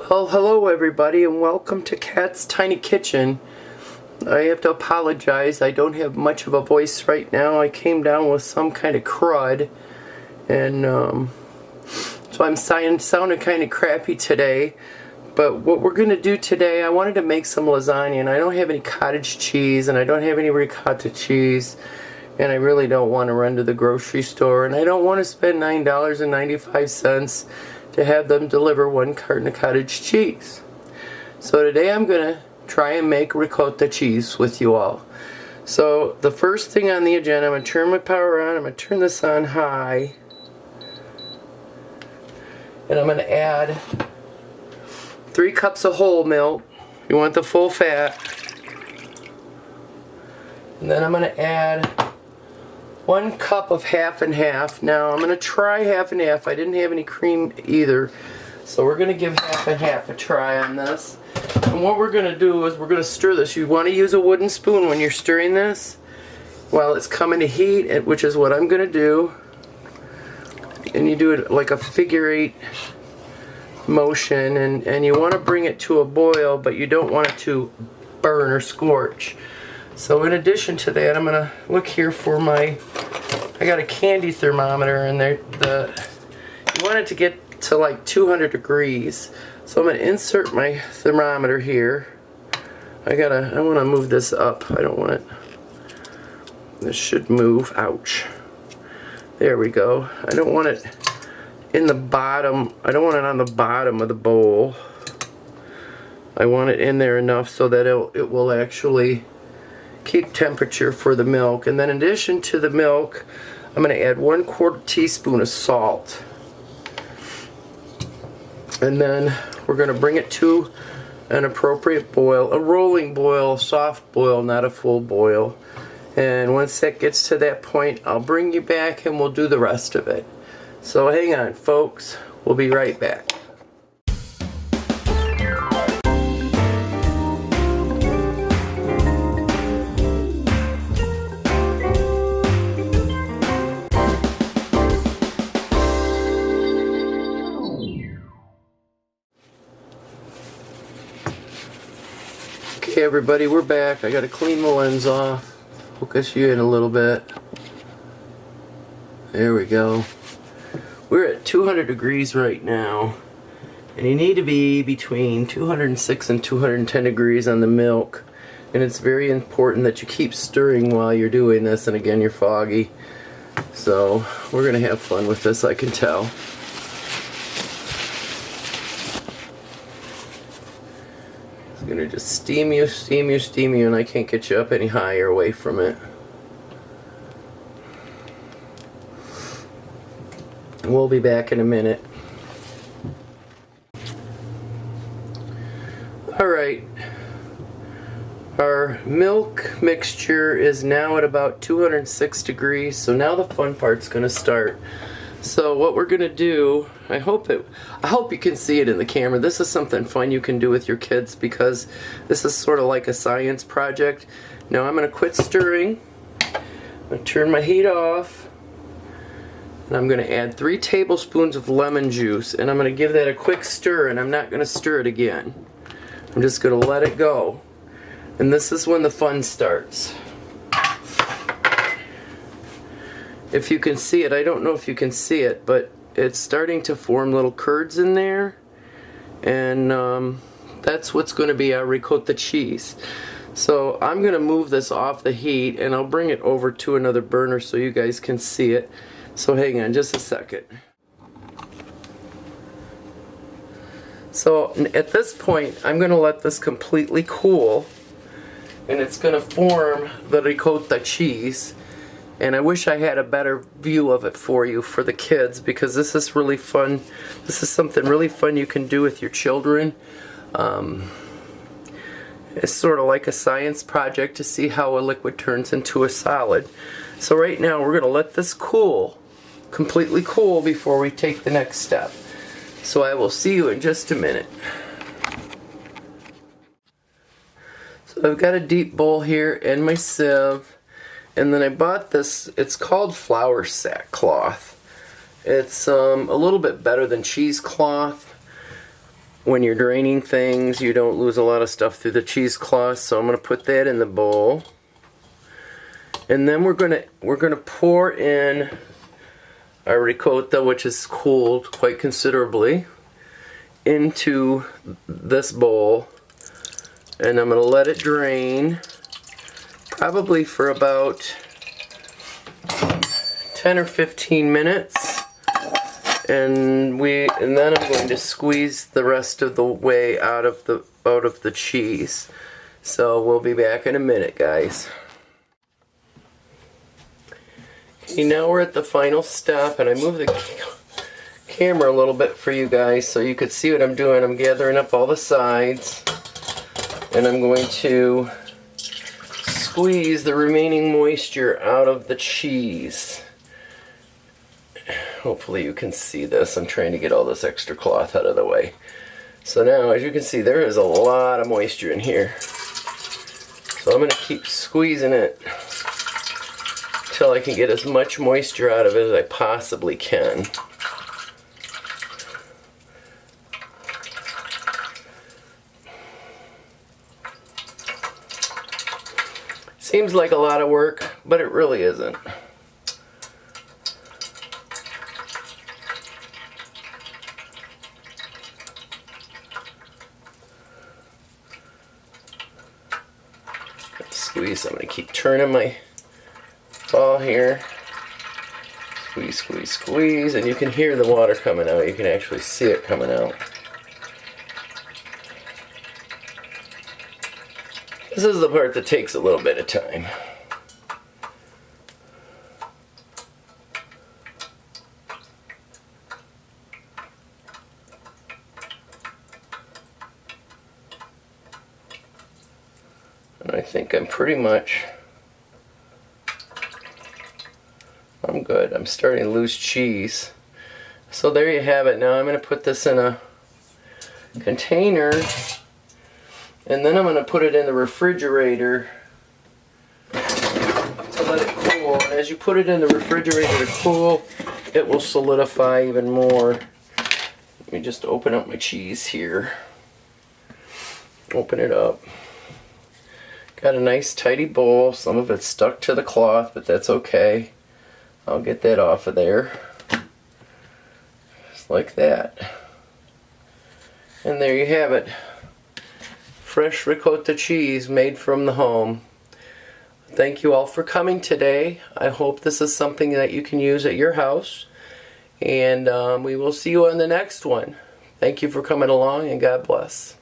Well, hello everybody and welcome to Kat's Tiny Kitchen. I have to apologize, I don't have much of a voice right now. I came down with some kind of crud and so I'm sounding kind of crappy today. But what we're going to do today, I wanted to make some lasagna and I don't have any cottage cheese and I don't have any ricotta cheese. And I really don't want to run to the grocery store and I don't want to spend $9.95 to have them deliver 1 carton of cottage cheese. So today I'm going to try and make ricotta cheese with you all. So the first thing on the agenda, I'm going to turn my power on, I'm going to turn this on high. And I'm going to add 3 cups of whole milk. You want the full fat. And then I'm going to add 1 cup of half and half. Now I'm going to try half and half. I didn't have any cream either. So we're going to give half and half a try on this. And what we're going to do is we're going to stir this. You want to use a wooden spoon when you're stirring this while it's coming to heat, which is what I'm going to do. And you do it like a figure-8 motion, and you want to bring it to a boil, but you don't want it to burn or scorch. So in addition to that, I'm going to look here for I got a candy thermometer, and you want it to get to like 200 degrees. So I'm going to insert my thermometer here. I want to move this up. I don't want it. This should move. Ouch. There we go. I don't want it in the bottom. I don't want it on the bottom of the bowl. I want it in there enough so that it will actually keep temperature for the milk. And then in addition to the milk, I'm going to add 1/4 teaspoon of salt. And then we're going to bring it to an appropriate boil, a rolling boil, soft boil, not a full boil. And once that gets to that point, I'll bring you back and we'll do the rest of it. So hang on, folks. We'll be right back. Okay, everybody, we're back. I got to clean the lens off. Focus you in a little bit. There we go. We're at 200 degrees right now, and you need to be between 206 and 210 degrees on the milk, and it's very important that you keep stirring while you're doing this. And again, you're foggy, so we're gonna have fun with this, I can tell. It's gonna just steam you, steam you, steam you, and I can't get you up any higher away from it. We'll be back in a minute. Alright, our milk mixture is now at about 206 degrees, so now the fun part's going to start. So what we're going to do, I hope you can see it in the camera. This is something fun you can do with your kids because this is sort of like a science project. Now I'm going to quit stirring. I'm going to turn my heat off. And I'm going to add 3 tablespoons of lemon juice, and I'm going to give that a quick stir, and I'm not going to stir it again. I'm just going to let it go. And this is when the fun starts. If you can see it, I don't know if you can see it, but it's starting to form little curds in there. And that's what's going to be our ricotta cheese. So I'm going to move this off the heat, and I'll bring it over to another burner so you guys can see it. So hang on just a second. So at this point, I'm going to let this completely cool, and it's going to form the ricotta cheese. And I wish I had a better view of it for you, for the kids, because this is really fun. This is something really fun you can do with your children. It's sort of like a science project to see how a liquid turns into a solid. So right now we're going to let this cool, completely cool, before we take the next step. So I will see you in just a minute. So I've got a deep bowl here and my sieve, and then I bought this, it's called flour sackcloth. It's a little bit better than cheesecloth. when you're draining things, you don't lose a lot of stuff through the cheesecloth. So I'm going to put that in the bowl. And then we're gonna pour in our ricotta, which is cooled quite considerably, into this bowl. And I'm gonna let it drain probably for about 10 or 15 minutes. And then I'm going to squeeze the rest of the way out of the cheese. So we'll be back in a minute, guys. Okay, now we're at the final step, and I moved the camera a little bit for you guys so you could see what I'm doing. I'm gathering up all the sides, and I'm going to squeeze the remaining moisture out of the cheese. Hopefully you can see this. I'm trying to get all this extra cloth out of the way. So now, as you can see, there is a lot of moisture in here. So I'm going to keep squeezing it until I can get as much moisture out of it as I possibly can. Seems like a lot of work, but it really isn't. Squeeze. I'm going to keep turning my ball here. Squeeze, squeeze, squeeze, and you can hear the water coming out. You can actually see it coming out. This is the part that takes a little bit of time. And I think I'm good. I'm starting to lose cheese. So there you have it. Now I'm going to put this in a container, and then I'm going to put it in the refrigerator to let it cool. And as you put it in the refrigerator to cool, it will solidify even more. Let me just open up my cheese here. Open it up. Got a nice tidy bowl. Some of it's stuck to the cloth, but that's okay. I'll get that off of there. Just like that. And there you have it. Fresh ricotta cheese made from the home. Thank you all for coming today. I hope this is something that you can use at your house. And we will see you on the next one. Thank you for coming along, and God bless.